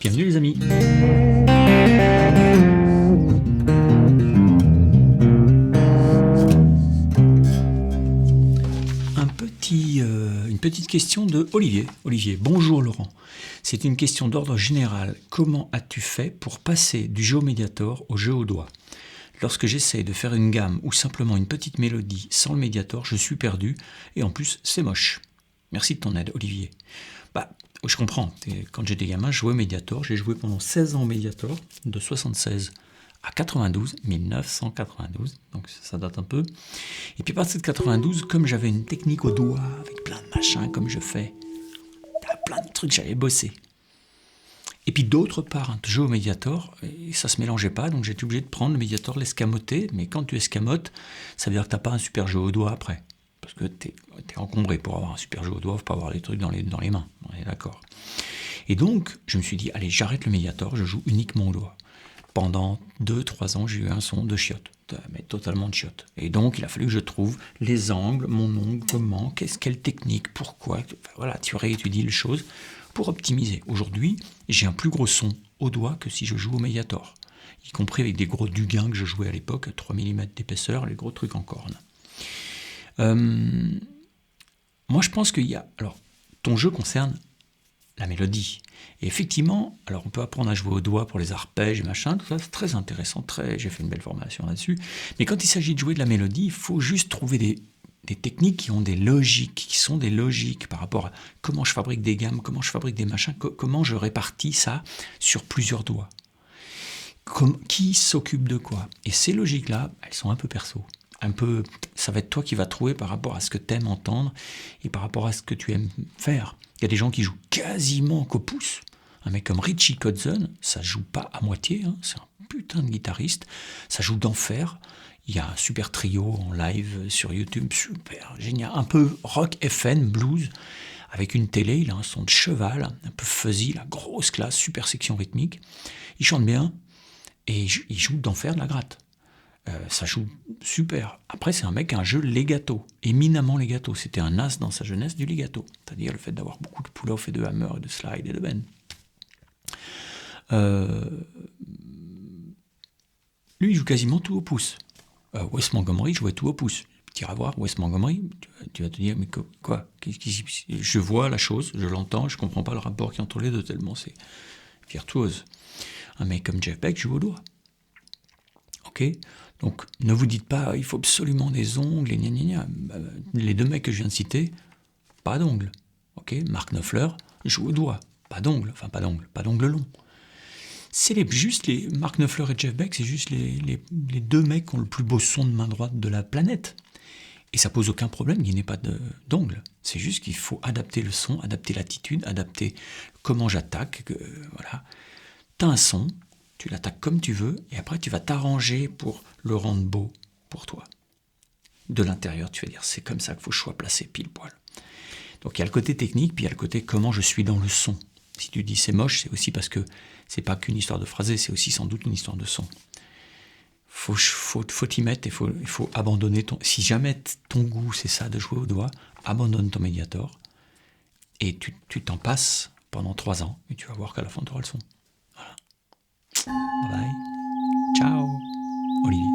Bienvenue les amis. Une petite question de Olivier. Olivier, bonjour Laurent. C'est une question d'ordre général. Comment as-tu fait pour passer du jeu au Mediator au jeu au doigt ? Lorsque j'essaie de faire une gamme ou simplement une petite mélodie sans le Mediator, je suis perdu et en plus c'est moche. Merci de ton aide Olivier. Je comprends. Quand j'étais gamin, je jouais au Mediator. J'ai joué pendant 16 ans au Mediator, de 76 à 92, 1992, donc ça date un peu. Et puis à partir de 92, comme j'avais une technique au doigt, avec plein de machins, comme je fais, plein de trucs, j'avais bossé. Et puis d'autre part, je jouais au Mediator, et ça se mélangeait pas, donc j'étais obligé de prendre le Mediator, l'escamoter, mais quand tu escamotes, ça veut dire que t'as pas un super jeu au doigt après. Parce que t'es encombré pour avoir un super jeu au doigt, faut pas avoir les trucs dans les mains, on est d'accord. Et donc, je me suis dit, allez, j'arrête le Mediator, je joue uniquement au doigt. Pendant 2-3 ans, j'ai eu un son de chiottes, mais totalement de chiottes. Et donc, il a fallu que je trouve les angles, mon ongle, comment, quelle technique, pourquoi. Voilà, tu réétudies les choses pour optimiser. Aujourd'hui, j'ai un plus gros son au doigt que si je joue au Mediator, y compris avec des gros Duguin que je jouais à l'époque, 3 mm d'épaisseur, les gros trucs en corne. Moi, je pense qu'il y a... Alors, ton jeu concerne la mélodie. Et effectivement, alors on peut apprendre à jouer au doigt pour les arpèges et machin, tout ça, c'est très intéressant, j'ai fait une belle formation là-dessus. Mais quand il s'agit de jouer de la mélodie, il faut juste trouver des techniques qui ont des logiques, qui sont des logiques par rapport à comment je fabrique des gammes, comment je fabrique des machins, comment je répartis ça sur plusieurs doigts. Qui s'occupe de quoi ? Et ces logiques-là, elles sont un peu perso. Ça va être toi qui vas trouver par rapport à ce que tu aimes entendre et par rapport à ce que tu aimes faire. Il y a des gens qui jouent quasiment qu'au pouce. Un mec comme Richie Kotzen, ça joue pas à moitié, c'est un putain de guitariste, ça joue d'enfer. Il y a un super trio en live sur YouTube, super génial, un peu rock FN, blues, avec une télé, il a un son de cheval, un peu fuzzy, la grosse classe, super section rythmique. Il chante bien et il joue d'enfer de la gratte. Ça joue super. Après, c'est un mec qui a un jeu legato, éminemment legato. C'était un as dans sa jeunesse du legato, c'est-à-dire le fait d'avoir beaucoup de pull-off et de hammer et de slide et de bend. Lui, il joue quasiment tout au pouce. Wes Montgomery jouait tout au pouce. Tu iras voir Wes Montgomery, tu vas te dire, mais quoi ? Je vois la chose, je l'entends, je comprends pas le rapport qui est entre les deux, tellement c'est virtuose. Un mec comme Jeff Beck joue au doigt. Ok ? Donc, ne vous dites pas, il faut absolument des ongles, et gna gna gna. Les deux mecs que je viens de citer, pas d'ongles. Ok, Mark Knopfler joue au doigt, pas d'ongles longs. C'est juste les Mark Knopfler et Jeff Beck, c'est juste les deux mecs qui ont le plus beau son de main droite de la planète. Et ça pose aucun problème qu'il n'y ait pas d'ongles. C'est juste qu'il faut adapter le son, adapter l'attitude, adapter comment j'attaque. Voilà. T'as un son, tu l'attaques comme tu veux, et après tu vas t'arranger pour le rendre beau pour toi. De l'intérieur, tu vas dire, c'est comme ça qu'il faut que je sois placé pile poil. Donc il y a le côté technique, puis il y a le côté comment je suis dans le son. Si tu dis c'est moche, c'est aussi parce que c'est pas qu'une histoire de phrasé, c'est aussi sans doute une histoire de son. Faut t'y mettre, il faut abandonner si jamais ton goût c'est ça de jouer au doigt, abandonne ton Mediator, et tu t'en passes pendant 3 ans, et tu vas voir qu'à la fin tu auras le son. Voilà. Bye bye. Ciao, Olivier.